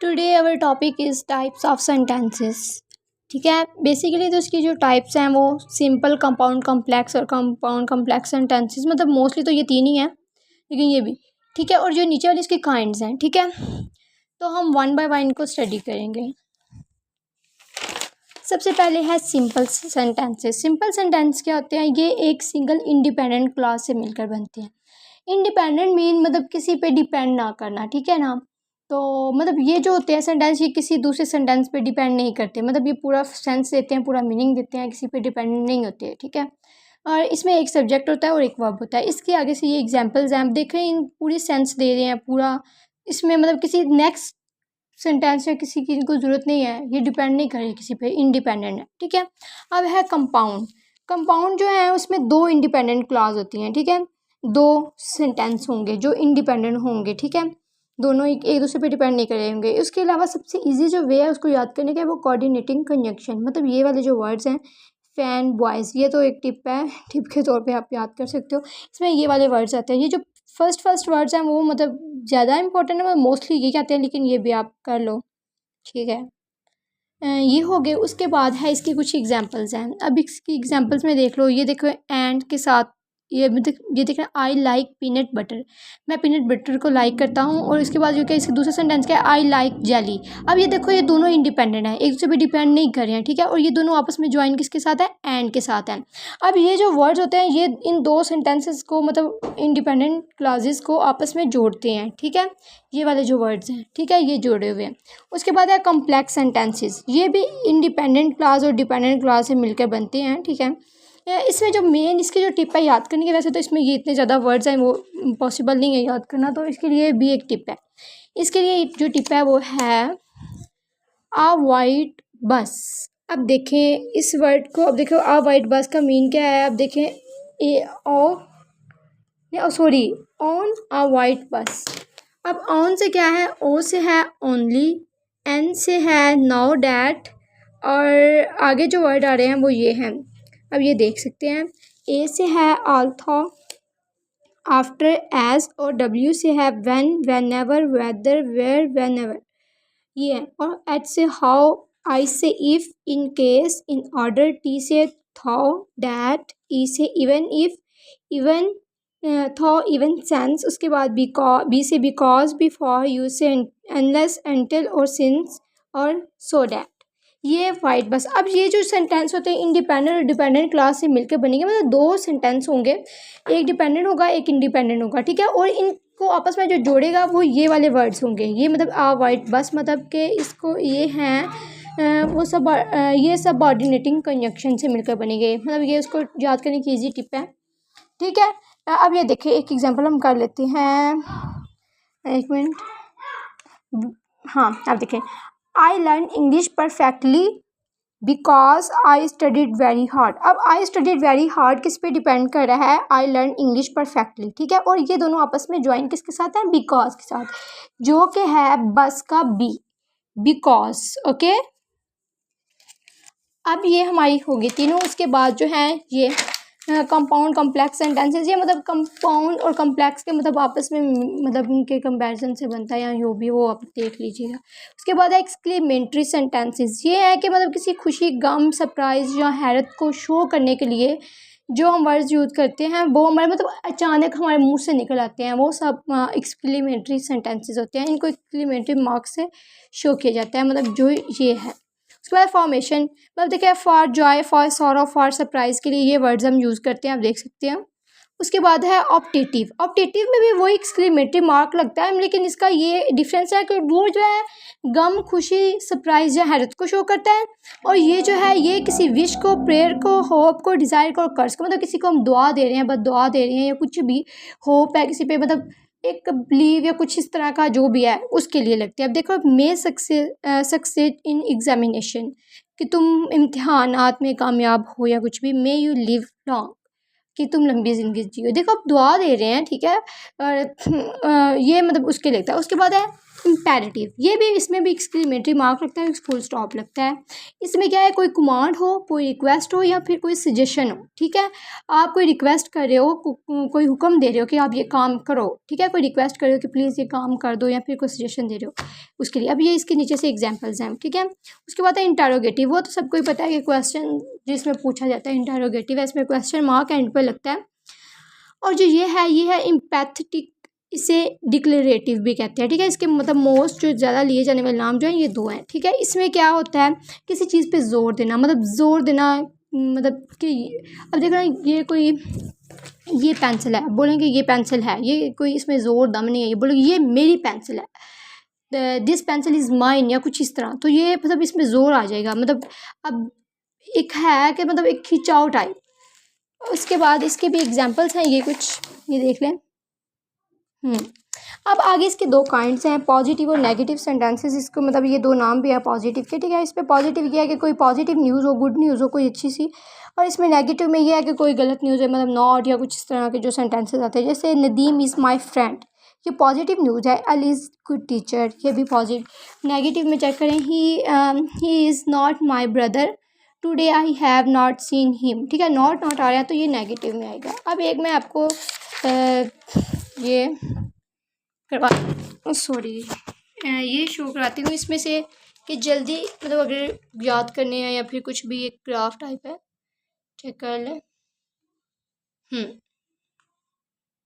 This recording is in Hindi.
Today our topic is types of sentences. ठीक है, बेसिकली तो इसकी जो टाइप्स हैं वो सिंपल, कंपाउंड, कॉम्प्लेक्स और कंपाउंड कॉम्प्लेक्स सेंटेंसेस, मतलब मोस्टली तो ये तीन ही हैं, लेकिन ये भी ठीक है। और जो नीचे वाली इसकी काइंड्स हैं, ठीक है, तो हम वन बाय वन को स्टडी करेंगे। सबसे पहले है सिंपल सेंटेंसेस। सिंपल सेंटेंस क्या होते हैं? ये एक सिंगल इंडिपेंडेंट क्लॉज से मिलकर बनते हैं। इंडिपेंडेंट मीन मतलब किसी पे डिपेंड ना करना, ठीक है ना। तो मतलब ये जो होते हैं सेंटेंस, ये किसी दूसरे सेंटेंस पे डिपेंड नहीं करते, मतलब ये पूरा सेंस देते हैं, पूरा मीनिंग देते हैं, किसी पे डिपेंडेंट नहीं होते, ठीक है। और इसमें एक सब्जेक्ट होता है और एक वर्ब होता है। इसके आगे से ये एग्जांपल्स हैं, आप देख रहे हैं, इन पूरी सेंस दे रहे हैं पूरा। इसमें मतलब किसी नेक्स्ट सेंटेंस या किसी की इनको ज़रूरत नहीं है, ये डिपेंड नहीं कर रही किसी पे, इंडिपेंडेंट है, ठीक है। अब है कंपाउंड। कंपाउंड जो है उसमें दो इंडिपेंडेंट क्लॉज होती हैं, ठीक है। दो सेंटेंस होंगे जो इंडिपेंडेंट होंगे, ठीक है, दोनों एक दूसरे पे डिपेंड नहीं करेंगे। उसके अलावा सबसे इजी जो वे है उसको याद करने का, वो कोऑर्डिनेटिंग कंजंक्शन, मतलब ये वाले जो वर्ड्स हैं, फैन, बॉयज़, ये तो एक टिप है, टिप के तौर पे आप याद कर सकते हो। इसमें ये वाले वर्ड्स आते हैं, ये जो फर्स्ट वर्ड्स हैं वो मतलब ज़्यादा इंपॉर्टेंट है, मतलब मोस्टली ये आते हैं, लेकिन ये भी आप कर लो, ठीक है। ये हो गए। उसके बाद है इसकी कुछ एग्जांपल्स हैं। अब इसकी एग्जांपल्स में देख लो, ये देखो एंड के साथ ये देख रहे हैं, आई लाइक पीनट बटर, मैं पीनट बटर को लाइक करता हूँ। और इसके बाद जो क्या इसका दूसरा सेंटेंस क्या है, आई लाइक जेली। अब ये देखो, ये दोनों इंडिपेंडेंट हैं, एक दूसरे पे डिपेंड नहीं कर रहे हैं, ठीक है। और ये दोनों आपस में ज्वाइन किसके साथ है, एंड के साथ है। अब ये जो वर्ड्स होते हैं, ये इन दो सेंटेंसेस को, मतलब इंडिपेंडेंट क्लॉजेस को आपस में जोड़ते हैं, ठीक है। ये वाले जो वर्ड्स हैं, ठीक है, ये जोड़े हुए हैं। उसके बाद है कॉम्प्लेक्स सेंटेंसेस, ये भी इंडिपेंडेंट क्लॉज और डिपेंडेंट क्लॉज से मिलकर बनते हैं, ठीक है। इसमें जो मेन इसकी जो टिप है याद करने की, वैसे तो इसमें ये इतने ज़्यादा वर्ड्स हैं वो पॉसिबल नहीं है याद करना, तो इसके लिए भी एक टिप है। इसके लिए जो टिप है वो है आ वाइट बस। अब देखें इस वर्ड को, अब देखो आ वाइट बस का मीन क्या है, अब देखें सॉरी, ऑन आ वाइट बस। अब ऑन से क्या है, ओ से है ओनली, एन से है नो डैट, और आगे जो वर्ड आ रहे हैं वो ये हैं, अब ये देख सकते हैं। ए से है आल्थो, आफ्टर, एज, और डब्ल्यू से है when, whenever, whether, where, whenever, ये है। और एच से हाउ, आई से if, in case, in order, T से थॉ, डैट, ई से even if, even though, even since. उसके बाद बी से बिकॉज, बिफोर, यू से अनलेस, एंटिल, और सिंस, और सो डैट। ये वाइट बस। अब ये जो सेंटेंस होते हैं इंडिपेंडेंट और डिपेंडेंट क्लास से मिलकर बनेंगे, मतलब दो सेंटेंस होंगे, एक डिपेंडेंट होगा एक इंडिपेंडेंट होगा, ठीक है। और इनको आपस में जो जोड़ेगा वो ये वाले वर्ड्स होंगे, ये मतलब आ वाइट बस, मतलब कि इसको ये हैं वो सब ये सब ऑर्डिनेटिंग कंजंक्शन से मिलकर बनेंगे, मतलब ये उसको याद करने की ईजी टिप है, ठीक है। अब ये देखिए एक एग्जांपल हम कर लेते हैं, एक मिनट, हाँ अब देखें, I learn English perfectly because I studied very hard. अब आई स्टडीड वेरी हार्ड किस पे डिपेंड कर रहा है, आई लर्न इंग्लिश परफेक्टली, ठीक है। और ये दोनों आपस में ज्वाइन किसके साथ हैं, बिकॉज के साथ, जो कि है बस का बी, बिकॉज, ओके। अब ये हमारी होगी तीनों। उसके बाद जो है ये कंपाउंड कॉम्प्लेक्स सेंटेंसेस, ये मतलब कंपाउंड और कॉम्प्लेक्स के मतलब आपस में मतलब उनके कंपैरिजन से बनता है, या जो भी वो आप देख लीजिएगा। उसके बाद है एक्सक्लेमेटरी सेंटेंसेस, ये है कि मतलब किसी खुशी, गम, सरप्राइज या हैरत को शो करने के लिए जो हम वर्ड्स यूज़ करते हैं वो हमारे मतलब अचानक हमारे मुंह से निकल आते हैं, वो सब एक्सक्लेमेटरी सेंटेंसेस होते हैं। इनको एक्सक्लेमेटरी मार्क से शो किया जाता है, मतलब जो ये है। उसके बाद फॉर्मेशन, मतलब देखिए for Joy, for sorrow, for surprise के लिए ये वर्ड्स हम यूज़ करते हैं, आप देख सकते हैं। उसके बाद है ऑप्टेटिव। ऑप्टेटिव में भी वही एक्सक्लेमेटरी मार्क लगता है, लेकिन इसका ये डिफरेंस है कि वो जो है गम, खुशी, सरप्राइज या हैरत को शो करता है, और ये जो है ये किसी विश को, प्रेयर को, होप को, डिज़ायर को, कर्ज को, मतलब किसी को हम दुआ दे रहे हैं, बस दुआ दे रहे हैं, या कुछ भी होप है किसी पे, मतलब एक बिलीव या कुछ इस तरह का जो भी है उसके लिए लगती है। अब देखो, मे सक्सेड इन एग्जामिनेशन, कि तुम इम्तिहानात में कामयाब हो या कुछ भी। मे यू लिव लॉन्ग, कि तुम लंबी ज़िंदगी जियो। देखो आप दुआ दे रहे हैं, ठीक है, और ये मतलब उसके लगता है। उसके बाद है इम्पेरेटिव, ये भी इसमें भी एक्सक्लेमेटरी मार्क लगता है, फुल स्टॉप लगता है। इसमें क्या है, कोई कमांड हो, कोई रिक्वेस्ट हो या फिर कोई सजेशन हो, ठीक है। आप कोई रिक्वेस्ट कर रहे हो, कोई हुक्म दे रहे हो कि आप ये काम करो, ठीक है, कोई रिक्वेस्ट कर रहे हो कि प्लीज़ ये काम कर दो, या फिर कोई सजेशन दे रहे हो उसके लिए। अब ये इसके नीचे से एग्जाम्पल्स हैं, ठीक है। उसके बाद है इंटरोगेटिव, वो तो सबको ही पता है कि क्वेश्चन जिसमें पूछा जाता है इंटरोगेटिव है, इसमें क्वेश्चन मार्क एंड पर लगता है। और जो ये है इम्पैथेटिक, इसे डिक्लेरेटिव भी कहते हैं, ठीक है। इसके मतलब मोस्ट जो ज़्यादा लिए जाने वाले नाम जो हैं ये दो हैं, ठीक है। इसमें क्या होता है, किसी चीज़ पे जोर देना, मतलब जोर देना, मतलब कि अब देखो ना, ये पेंसिल है, बोलेंगे ये पेंसिल है, ये कोई इसमें जोर दम नहीं है, ये बोलेंगे ये मेरी पेंसिल है, दिस पेंसिल इज़ माइन, या कुछ इस तरह। तो ये मतलब इसमें जोर आ जाएगा, मतलब अब एक है कि मतलब एक खिंचाव टाइप। उसके बाद इसके भी एग्जाम्पल्स हैं, ये कुछ ये देख लें। अब आगे इसके दो काइंड्स हैं, पॉजिटिव और नेगेटिव सेंटेंसेस। इसको मतलब ये दो नाम भी है पॉजिटिव के, ठीक है। इस पर पॉजिटिव ये है कि कोई पॉजिटिव न्यूज़ हो, गुड न्यूज़ हो, कोई अच्छी सी। और इसमें नेगेटिव में ये है कि कोई गलत न्यूज़ है, मतलब नॉट या कुछ इस तरह के जो सेंटेंसेस आते हैं। जैसे नदीम इज़ माई फ्रेंड, ये पॉजिटिव न्यूज़ है। अली इज़ गुड टीचर, ये भी पॉजिटिव। नेगेटिव में चेक करें, he is not my brother, today I have not seen him, ठीक है। नॉट आ रहा है तो ये नेगेटिव में आएगा। अब एक मैं आपको ये करवा सॉरी ये शो कराती हूँ इसमें से कि जल्दी मतलब अगर याद करने हैं या फिर कुछ भी, एक क्राफ्ट टाइप है, चेक कर लें।